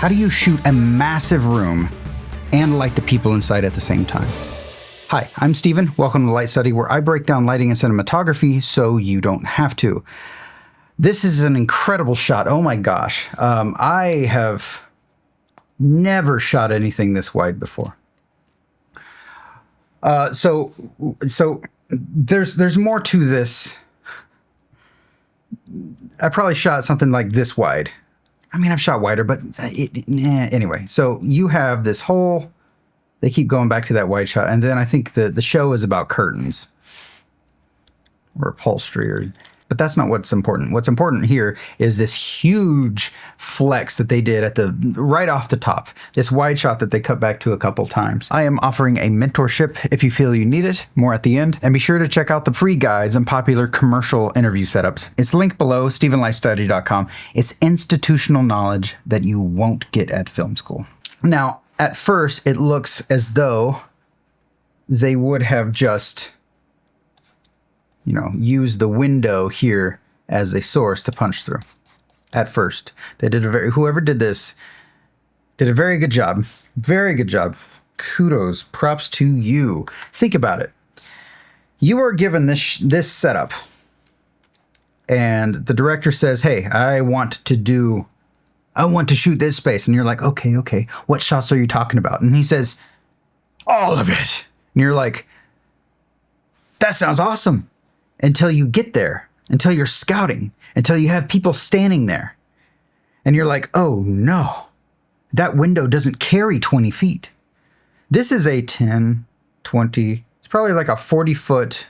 How do you shoot a massive room and light the people inside at the same time? Hi, I'm Steven. Welcome to Light Study, where I break down lighting and cinematography so you don't have to. This is an incredible shot. Oh my gosh. I have never shot anything this wide before. So there's more to this. I probably shot something like this wide. I mean, I've shot wider, but anyway. So you have this whole, they keep going back to that wide shot. And then I think the show is about curtains or upholstery, but that's not what's important. What's important here is this huge flex that they did at right off the top, this wide shot that they cut back to a couple times. I am offering a mentorship if you feel you need it, more at the end. And be sure to check out the free guides and popular commercial interview setups. It's linked below, StevenLightStudy.com. It's institutional knowledge that you won't get at film school. Now, at first, it looks as though they would have just, use the window here as a source to punch through. At first, they did whoever did this did a very good job. Very good job. Kudos, props to you. Think about it. You are given this setup, and the director says, "Hey, I want to shoot this space," and you're like, "Okay. What shots are you talking about?" And he says, "All of it." And you're like, "That sounds awesome." Until you get there, until you're scouting, until you have people standing there. And you're like, oh no, that window doesn't carry 20 feet. This is a 10, 20, it's probably like a 40-foot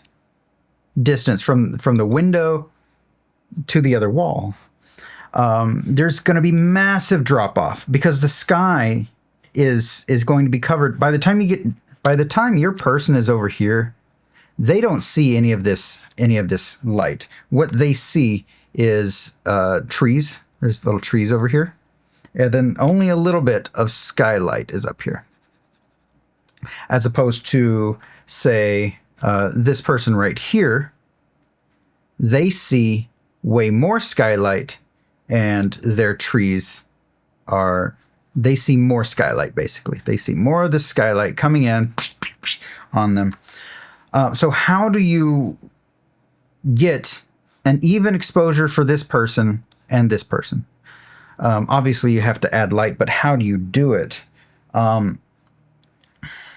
distance from the window to the other wall. There's going to be massive drop off because the sky is going to be covered. By the time your person is over here, they don't see any of this light. What they see is trees. There's little trees over here. And then only a little bit of skylight is up here. As opposed to, say, this person right here, they see way more skylight, and their trees they see more skylight, basically. They see more of the skylight coming in on them. So how do you get an even exposure for this person and this person? Obviously, you have to add light, but how do you do it?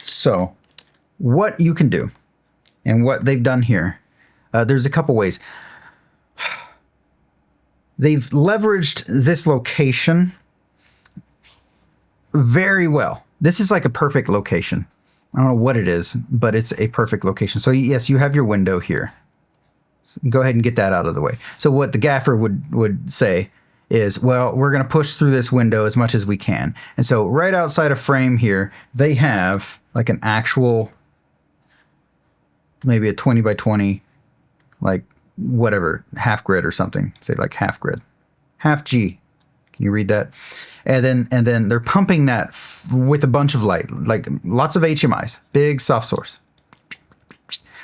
So what you can do and what they've done here, there's a couple ways. They've leveraged this location very well. This is like a perfect location. I don't know what it is, but it's a perfect location. So yes, you have your window here. So go ahead and get that out of the way. So what the gaffer would say is, well, we're going to push through this window as much as we can. And so right outside of frame here, they have like an actual, maybe a 20 by 20, like whatever, half grid or something. Say like half grid, half G. Can you read that? And then they're pumping that with a bunch of light, like lots of HMIs, big soft source.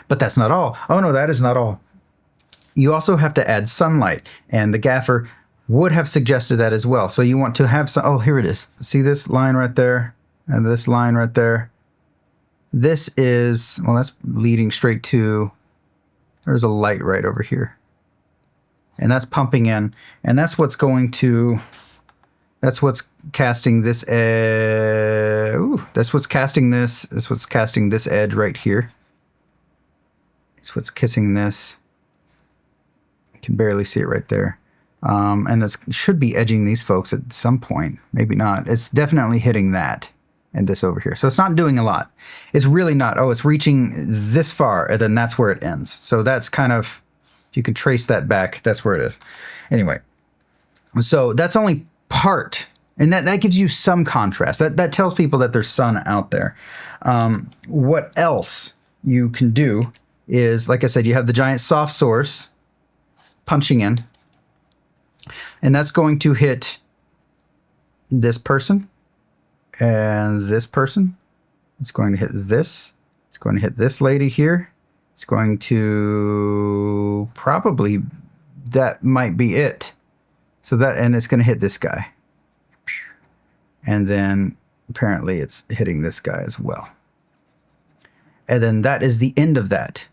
But that's not all. Oh no, that is not all. You also have to add sunlight, and the gaffer would have suggested that as well. So you want to have some, oh, here it is. See this line right there and this line right there? This is, well, that's leading straight to, there's a light right over here. And that's pumping in, and that's what's going to, that's what's casting this, that's what's casting this edge right here. It's what's kissing this. You can barely see it right there. And it should be edging these folks at some point. Maybe not. It's definitely hitting that and this over here. So it's not doing a lot. It's really not. Oh, it's reaching this far, and then that's where it ends. So that's kind of, if you can trace that back, that's where it is. Anyway, so that's only part, and that gives you some contrast. That tells people that there's sun out there. What else you can do is, like I said, you have the giant soft source punching in, and that's going to hit this person and this person. It's going to hit this. It's going to hit this lady here. It's going to probably, that might be it. So that, and it's going to hit this guy. And then apparently it's hitting this guy as well. And then that is the end of that.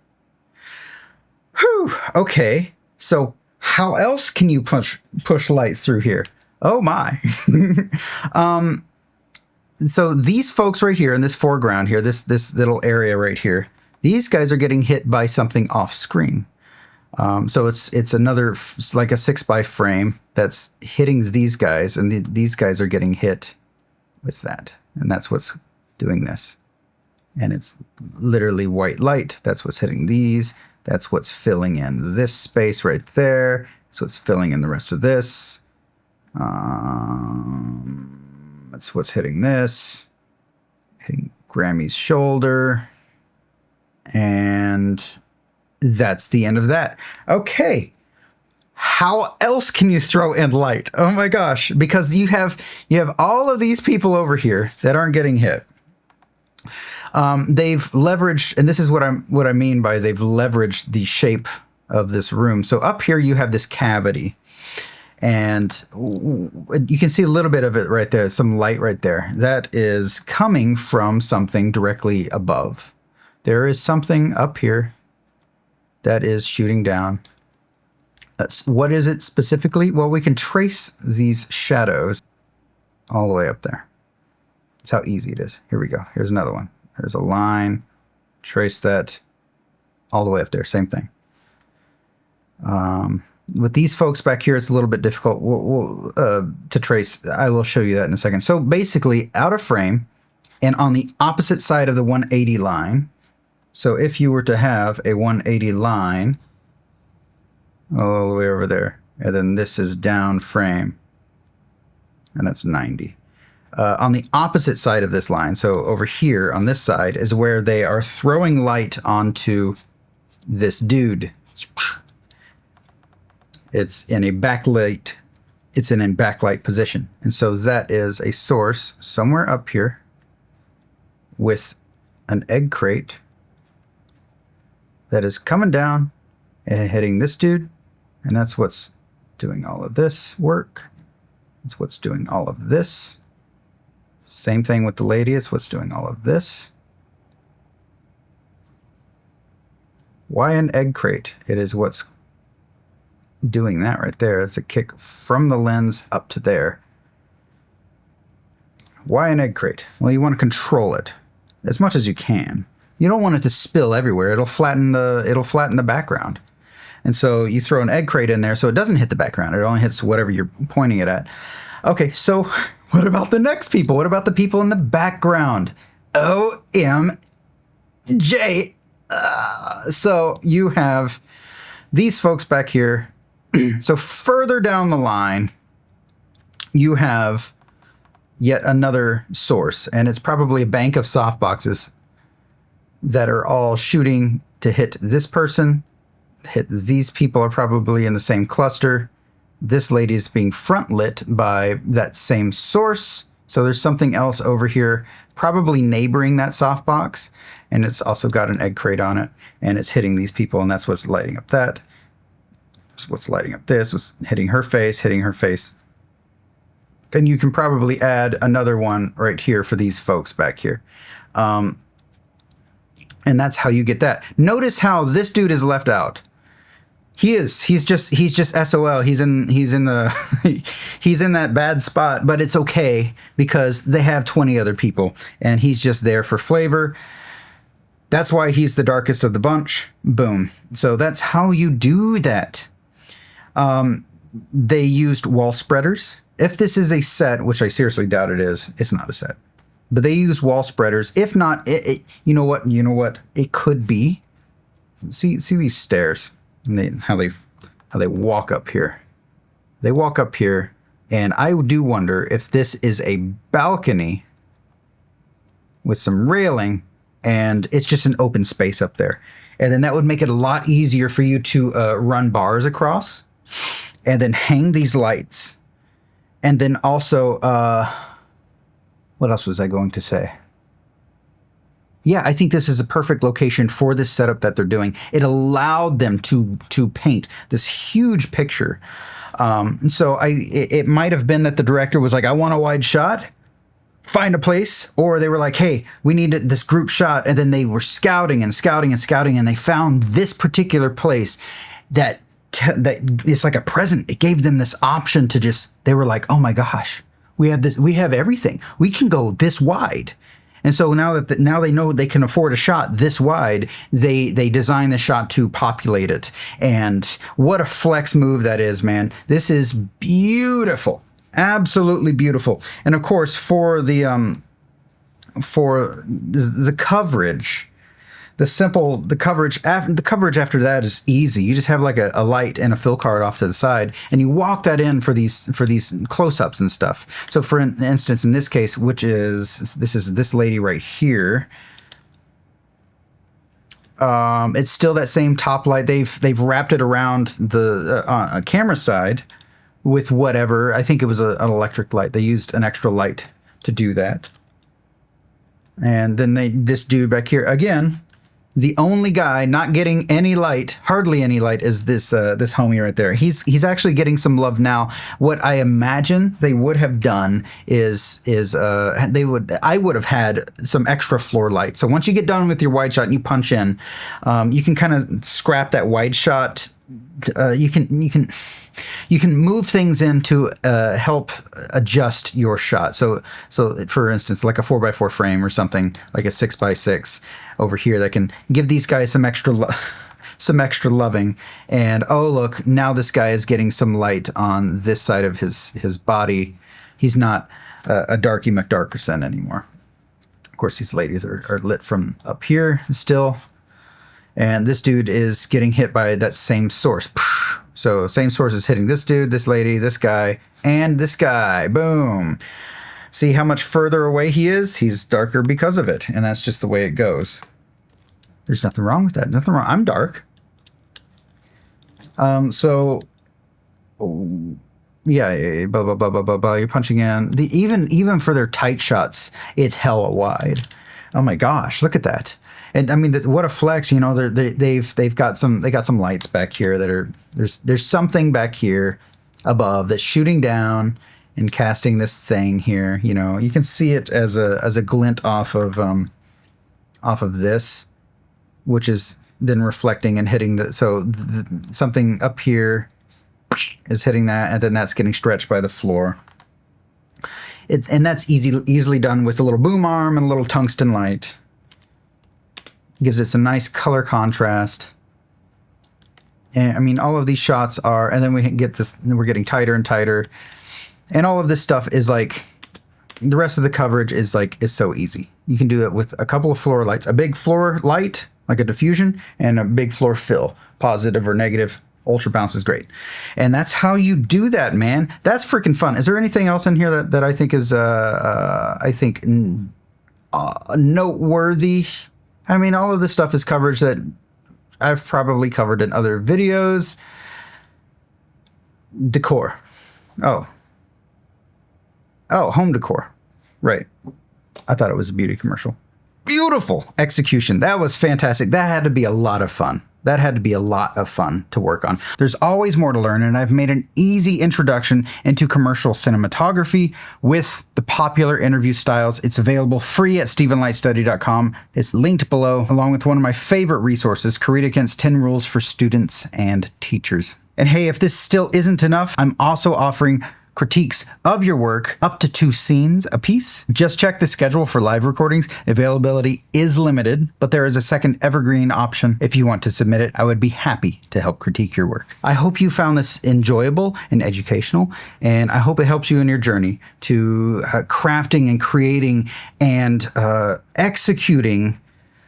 Whew, okay. So how else can you push light through here? Oh my. So these folks right here in this foreground here, this little area right here, these guys are getting hit by something off screen. So it's another, like a 6x frame that's hitting these guys, and these guys are getting hit with that. And that's what's doing this. And it's literally white light. That's what's hitting these. That's what's filling in this space right there. That's what's filling in the rest of this. That's what's hitting this. Hitting Grammy's shoulder. And that's the end of that. Okay. How else can you throw in light? Oh my gosh. Because you have all of these people over here that aren't getting hit. They've leveraged, and this is what I mean by they've leveraged the shape of this room. So up here you have this cavity, and you can see a little bit of it right there, some light right there. That is coming from something directly above. There is something up here that is shooting down. What is it specifically? Well, we can trace these shadows all the way up there. That's how easy it is. Here we go. Here's another one. There's a line. Trace that all the way up there. Same thing. With these folks back here, it's a little bit difficult to trace. I will show you that in a second. So basically, out of frame and on the opposite side of the 180 line. So if you were to have a 180 line all the way over there, and then this is down frame, and that's 90. On the opposite side of this line, so over here on this side, is where they are throwing light onto this dude. It's in a backlight. It's in a backlight position. And so that is a source somewhere up here with an egg crate that is coming down and hitting this dude. And that's what's doing all of this work. It's what's doing all of this. Same thing with the lady. It's what's doing all of this. Why an egg crate? It is what's doing that right there. It's a kick from the lens up to there. Why an egg crate? Well, you want to control it as much as you can. You don't want it to spill everywhere. It'll flatten the background. And so you throw an egg crate in there so it doesn't hit the background. It only hits whatever you're pointing it at. Okay, so what about the next people? What about the people in the background? OMJ. So you have these folks back here. So further down the line, you have yet another source, and it's probably a bank of softboxes that are all shooting to hit this person. Hit these people are probably in the same cluster. This lady is being front lit by that same source. So there's something else over here, probably neighboring that softbox. And it's also got an egg crate on it. And it's hitting these people, and that's what's lighting up that. That's what's lighting up this. What's hitting her face, hitting her face. And you can probably add another one right here for these folks back here. And that's how you get that. Notice how this dude is left out. He's just SOL. He's in the he's in that bad spot, but it's okay because they have 20 other people and he's just there for flavor. That's why he's the darkest of the bunch. Boom. So that's how you do that. They used wall spreaders. If this is a set, which I seriously doubt it is, it's not a set. But they use wall spreaders. If not, you know what? It could be. See these stairs. And how they walk up here. They walk up here, and I do wonder if this is a balcony with some railing, and it's just an open space up there. And then that would make it a lot easier for you to run bars across, and then hang these lights. And then also, what else was I going to say? Yeah, I think this is a perfect location for this setup that they're doing. It allowed them to paint this huge picture. So it might have been that the director was like, I want a wide shot. find a place, or they were like, hey, we need this group shot. And then they were scouting and scouting and scouting, and they found this particular place that it's like a present. It gave them this option to they were like, oh my gosh, we have everything. We can go this wide. And so now they know they can afford a shot this wide, they design the shot to populate it. And what a flex move that is, man. This is beautiful. Absolutely beautiful. And of course, for the coverage, the coverage after that is easy. You just have like a light and a fill card off to the side, and you walk that in for these close-ups and stuff. So for instance, in this case, this is this lady right here. It's still that same top light. They've wrapped it around the camera side with whatever. I think it was an electric light. They used an extra light to do that. And then this dude back here again. The only guy not getting any light, hardly any light, is this homie right there. He's actually getting some love now. What I imagine they would have done is I would have had some extra floor light. So once you get done with your wide shot and you punch in, you can kind of scrap that wide shot. You can move things in to help adjust your shot. So for instance, like a 4x4 frame or something, like a 6x6 over here, that can give these guys some extra loving. And oh look, now this guy is getting some light on this side of his body. He's not a Darky McDarkerson anymore. Of course, these ladies are lit from up here still. And this dude is getting hit by that same source. So same source is hitting this dude, this lady, this guy, and this guy. Boom. See how much further away he is? He's darker because of it. And that's just the way it goes. There's nothing wrong with that. Nothing wrong. I'm dark. Yeah, blah, blah, blah, blah, blah, blah. You're punching in. Even for their tight shots, it's hella wide. Oh my gosh, look at that. And I mean, what a flex, you know. They've got some lights back here that are there's something back here above that's shooting down and casting this thing here. You know, you can see it as a glint off of this, which is then reflecting and hitting something up here is hitting that, and then that's getting stretched by the floor. And that's easily done with a little boom arm and a little tungsten light. Gives it some nice color contrast. And I mean, all of these shots are, and then we're getting tighter and tighter. And all of this stuff is like, the rest of the coverage is so easy. You can do it with a couple of floor lights, a big floor light, like a diffusion, and a big floor fill, positive or negative. Ultra bounce is great. And that's how you do that, man. That's freaking fun. Is there anything else in here that I think is, noteworthy? I mean, all of this stuff is coverage that I've probably covered in other videos. Decor. Oh, home decor. Right. I thought it was a beauty commercial. Beautiful execution. That was fantastic. That had to be a lot of fun. That had to be a lot of fun to work on. There's always more to learn, and I've made an easy introduction into commercial cinematography with the popular interview styles. It's available free at StephenLightStudy.com. It's linked below, along with one of my favorite resources, Create Against 10 Rules for Students and Teachers. And hey, if this still isn't enough, I'm also offering critiques of your work, up to 2 scenes a piece. Just check the schedule for live recordings. Availability is limited, but there is a second evergreen option. If you want to submit it, I would be happy to help critique your work. I hope you found this enjoyable and educational, and I hope it helps you in your journey to crafting and creating and executing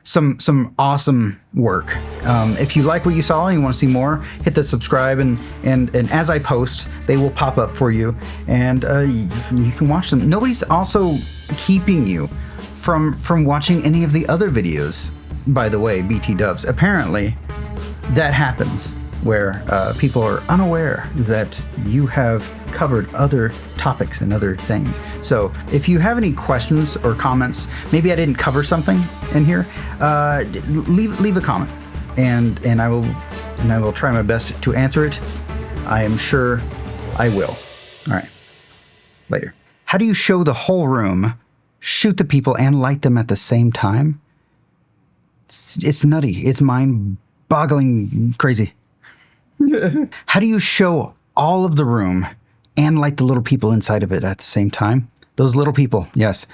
some awesome work. If you like what you saw and you want to see more, hit the subscribe, and as I post, they will pop up for you, and you can watch them. Nobody's also keeping you from watching any of the other videos, by the way, BT dubs. Apparently, that happens where people are unaware that you have covered other topics and other things. So if you have any questions or comments, maybe I didn't cover something in here, leave a comment, and I will try my best to answer it. I am sure I will. All right, later. How do you show the whole room shoot the people and light them at the same time. It's nutty. It's mind-boggling crazy. How do you show all of the room and light the little people inside of it at the same time? Those little people, yes.